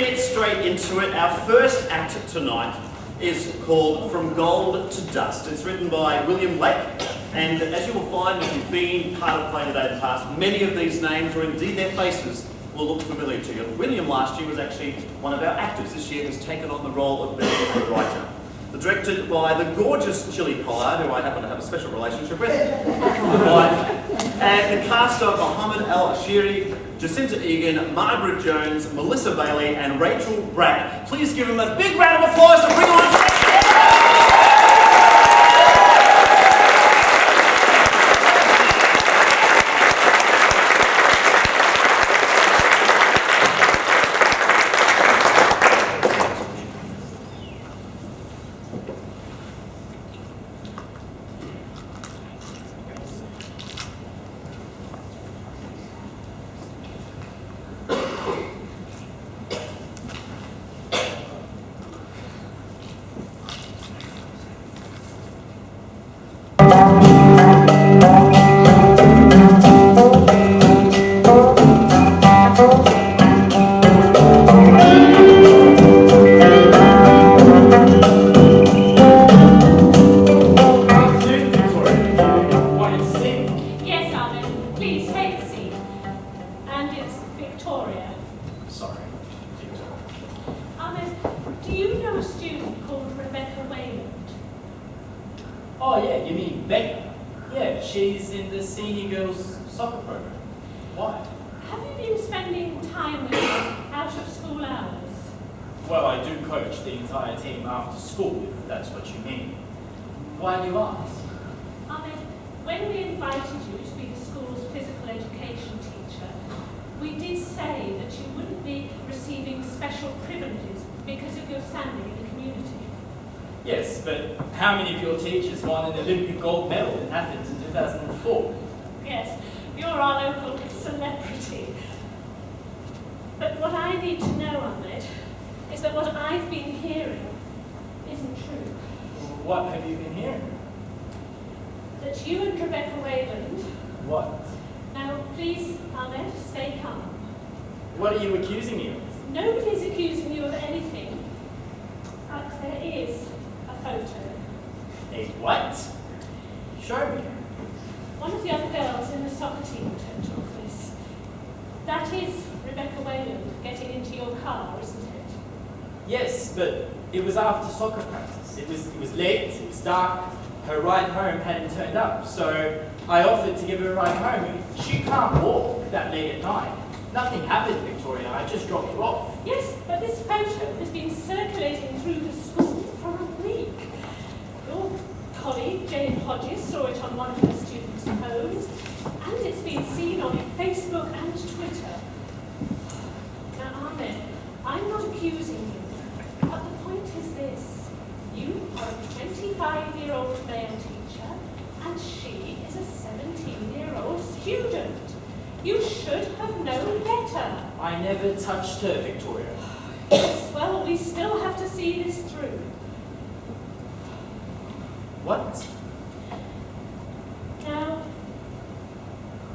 get straight into it. Our first act tonight is called From Gold to Dust. It's written by William Lake, and as you will find if you've been part of Play Today in the past, many of these names, or indeed their faces, will look familiar to you. William last year was actually one of our actors. This year has taken on the role of being a writer. Directed by the gorgeous Gill Collard, who I happen to have a special relationship with, and the cast of Mohammed Al-Ashiri, Jacinta Egan, Margaret Jones, Melissa Bailey, and Rachel Bragg. Please give them a big round of applause to bring on stage. Oh yeah, you mean Becca? Yeah, she's in the senior girls soccer program. Why? Have you been spending time with her out of school hours? Well, I do coach the entire team after school, if that's what you mean. Why do you ask? Ahmed, when we invited you to be the school's physical education teacher, we did say that you wouldn't be receiving special privileges because of your standing in the community. Yes, but how many of your teachers won an Olympic gold medal in Athens in 2004? Yes, you're our local celebrity. But what I need to know, Ahmed, is that what I've been hearing isn't true. What have you been hearing? That you and Rebecca Wayland... What? Now, please, Ahmed, stay calm. What are you accusing me of? Nobody's accusing you of anything. But there is a photo. A what? Show me. One of the other girls in the soccer team took this. That is Rebecca Wayland getting into your car, isn't it? Yes, but it was after soccer practice. It was late, it was dark, her ride home hadn't turned up, so I offered to give her a ride home. She can't walk that late at night. Nothing happened, Victoria, I just dropped her off. Yes, but this photo has been circulating through the school for a week. Your colleague, Jane Hodges, saw it on one of her students' phones, and it's been seen on Facebook and Twitter. Now, Ahmed, I'm not accusing you, but the point is this. You are a 25-year-old male teacher, and she is a 17-year-old student. You should have known better. I never touched her, Victoria. Yes, well, we still have to see this through. What? Now,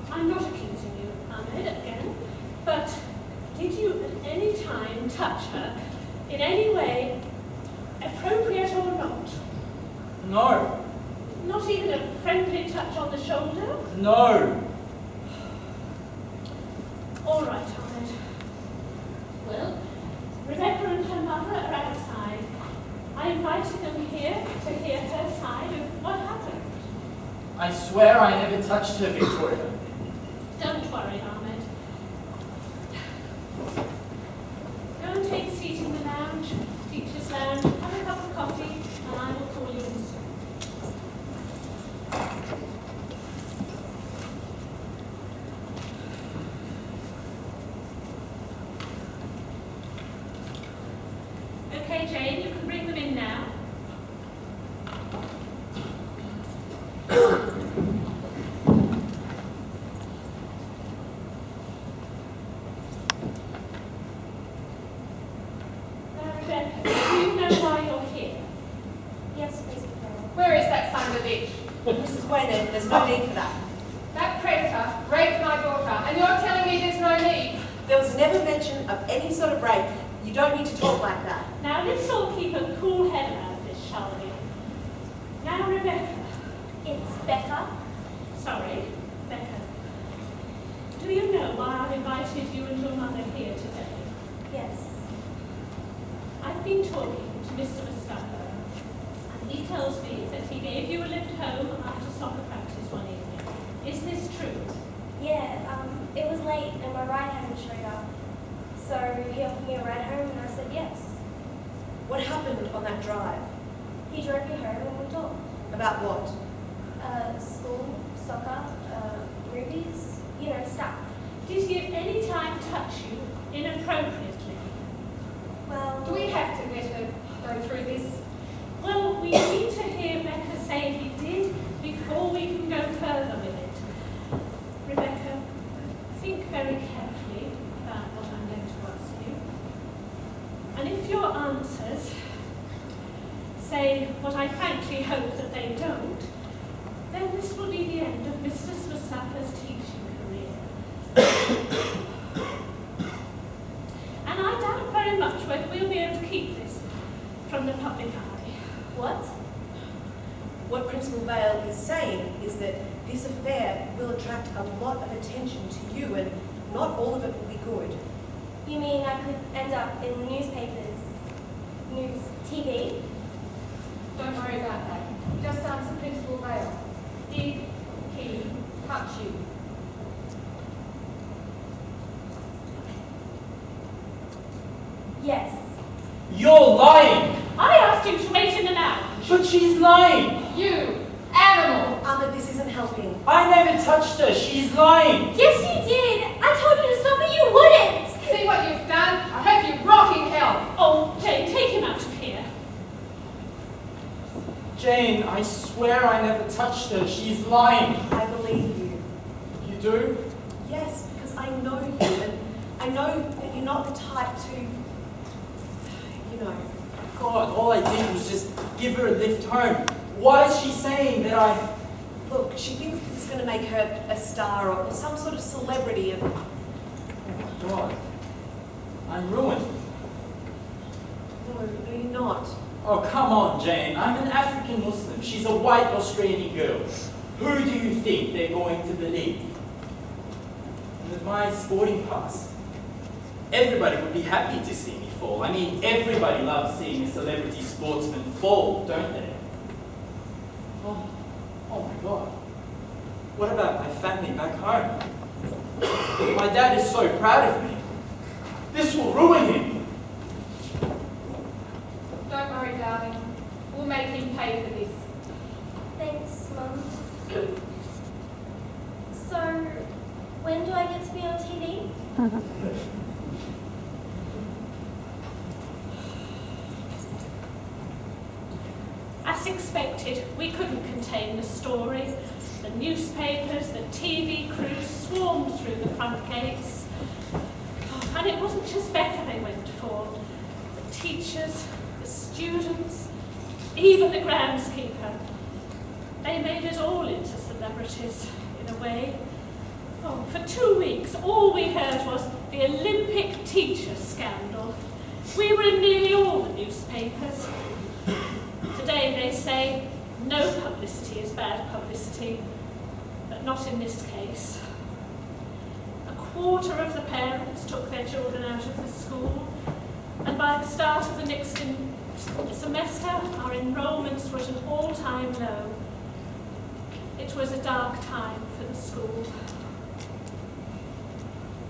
I'm not accusing you, Ahmed, again, but did you at any time touch her in any way, appropriate or not? No. Not even a friendly touch on the shoulder? No. All right, Ahmed. Well, Rebecca and her mother are outside. I invited them here to hear her side of what happened. I swear I never touched her, Victoria. Don't worry, Ahmed. Go and take a seat in the lounge, teacher's lounge, have a cup of coffee, and I will call you in soon. Okay, Jane, you can bring them in now. Now, Rebecca, do you know why you're here? Yes, Principal. Where is that son of a bitch? Mrs. Wayland, there's no need for that. That predator raped my daughter, and you're telling me there's no need? There was never mention of any sort of rape. You don't need to talk like that. Now let's all keep a cool head around this, shall we? Now, Rebecca. It's Becca. Sorry, Becca. Do you know why I've invited you and your mother here today? Yes. I've been talking to Mr. Mustafa, and he tells me that he gave you a lift home after soccer practice one evening. Is this true? Yeah, it was late and my ride hadn't showed up. So he offered me a ride home and I said yes. What happened on that drive? He drove me home and we talked. About what? School, soccer, movies, stuff. Did he at any time touch you inappropriately? Well, Do we have to let her go through this? Well, we need to hear Becca say he did before we can go further with it. Rebecca, think very carefully about what I'm going to ask you. And if your answers say what I frankly hope that they don't, then this will be the end of Mr. Mustafa's teaching career. And I doubt very much whether we'll be able to keep this from the public eye. What? What Principal Vale is saying is that this affair will attract a lot of attention to you, and not all of it will be good. you mean I could end up in the newspapers, news, TV? Don't worry about that. Just answer Principal Vale. Did he touch you? Yes. You're lying! I asked you to wait in the lounge. But she's lying! You animal! Ahmed, this isn't helping. I never touched her. She's lying! Yes, you did. I told you to stop, but you wouldn't. See what you've done? I hope you rot in hell. Oh, Jane, take him out of here. Jane, I swear I never touched her. She's lying. I believe you. You do? Yes, because I know you, and I know that you're not the type to, God, all I did was just give her a lift home. Why is she saying that I... Look, she thinks this is going to make her a star or some sort of celebrity, and Oh my God. I'm ruined. no, you're not. Oh, come on, Jane. I'm an African Muslim. She's a white Australian girl. Who do you think they're going to believe? And with my sporting pass, everybody would be happy to see me fall. I mean, everybody loves seeing a celebrity sportsman fall, don't they? Oh my God. What about my family back home? My dad is so proud of me. This will ruin him. Don't worry, darling. We'll make him pay for this. Thanks, Mum. So, when do I get to be on TV? As expected, we couldn't contain the story. The newspapers, the TV crews swarmed through the front gates. And it wasn't just Becca they went for. The teachers, the students, even the groundskeeper. They made us all into celebrities, in a way. Oh, for 2 weeks, all we heard was the Olympic teacher scandal. We were in nearly all the newspapers. Today they say no publicity is bad publicity, but not in this case. 1/4 of the parents took their children out of the school, and by the start of the next semester, our enrollments were at an all-time low. It was a dark time for the school.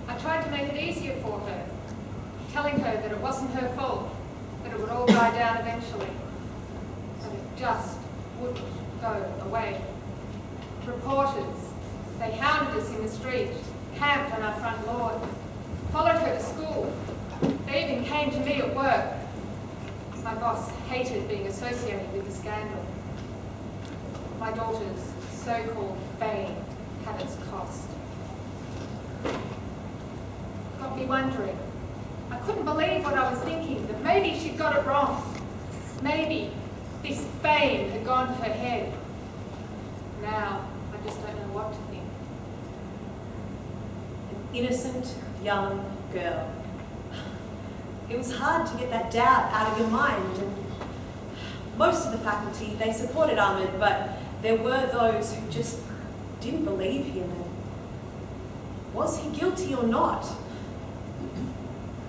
I tried to make it easier for her, telling her that it wasn't her fault, that it would all die down eventually. But it just wouldn't go away. Reporters, they hounded us in the street, camped on our front lawn, followed her to school. They even came to me at work. My boss hated being associated with the scandal. My daughter's so-called fame had its cost. Got me wondering. I couldn't believe what I was thinking, that maybe she'd got it wrong. Maybe this fame had gone to her head. Now, I just don't know what to think. An innocent young girl. it was hard to get that doubt out of your mind. And most of the faculty, they supported Ahmed, but there were those who just didn't believe him. And was he guilty or not?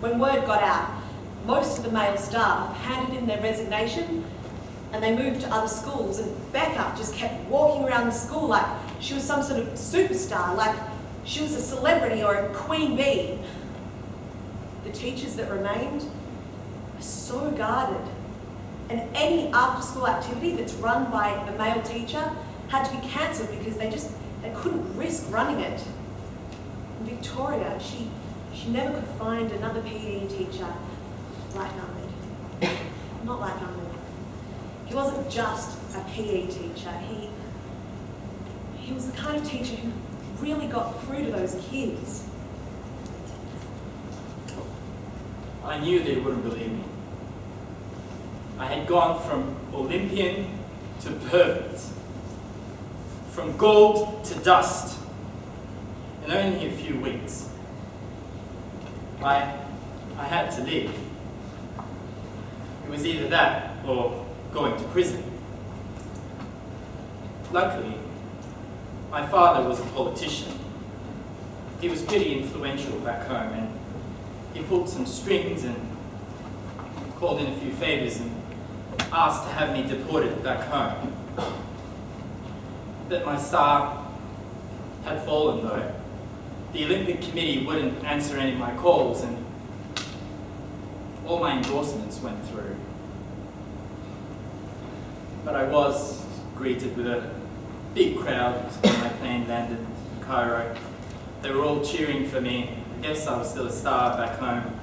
When word got out, most of the male staff handed in their resignation and they moved to other schools, and Becca just kept walking around the school like she was some sort of superstar, like she was a celebrity or a queen bee. The teachers that remained were so guarded, and any after-school activity that's run by a male teacher had to be cancelled because they couldn't risk running it. And Victoria, she never could find another PE teacher like Ahmed. Not like Ahmed. He wasn't just a PE teacher. He was the kind of teacher who really got through to those kids. I knew they wouldn't believe me. I had gone from Olympian to perfect, from gold to dust, in only a few weeks. I had to leave. It was either that or going to prison. Luckily, my father was a politician. He was pretty influential back home, and he pulled some strings and called in a few favours and asked to have me deported back home. But my star had fallen though. The Olympic Committee wouldn't answer any of my calls, and all my endorsements went through. But I was greeted with a big crowd when my plane landed in Cairo. They were all cheering for me. I guess I was still a star back home.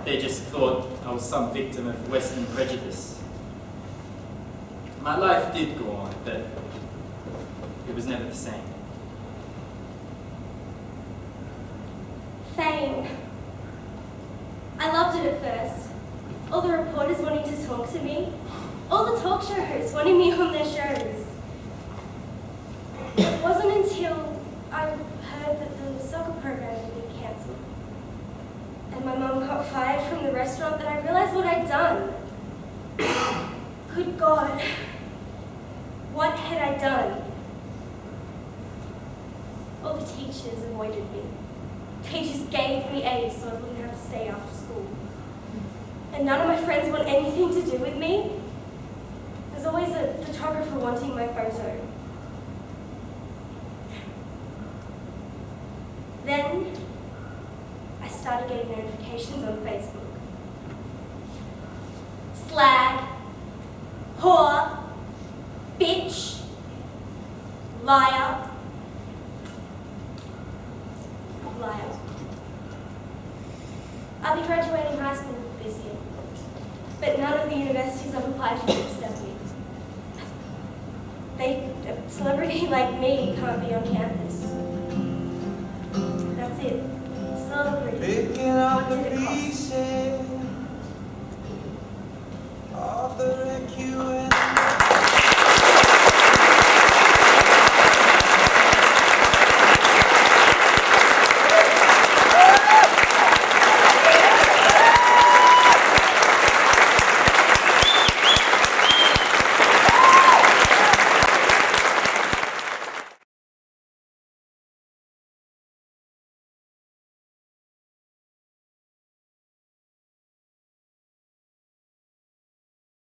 They just thought I was some victim of Western prejudice. My life did go on, but it was never the same. Fame. I loved it at first. All the reporters wanting to talk to me. All the talk show hosts wanting me on their shows. It wasn't until I heard that the soccer program had been cancelled and my mum got fired from the restaurant that I realised what I'd done. Good God. What had I done? All the teachers avoided me. They just gave me A's so I wouldn't have to stay after school. And none of my friends want anything to do with me. There's always a photographer wanting my photo. Then, I started getting notifications on Facebook. Slag, whore, bitch, liar, liar. I'll be graduating high school this year, but none of the universities I've applied to accept me. A celebrity like me can't be on campus. That's it. Celebrity. Picking up What did the it cost? pieces.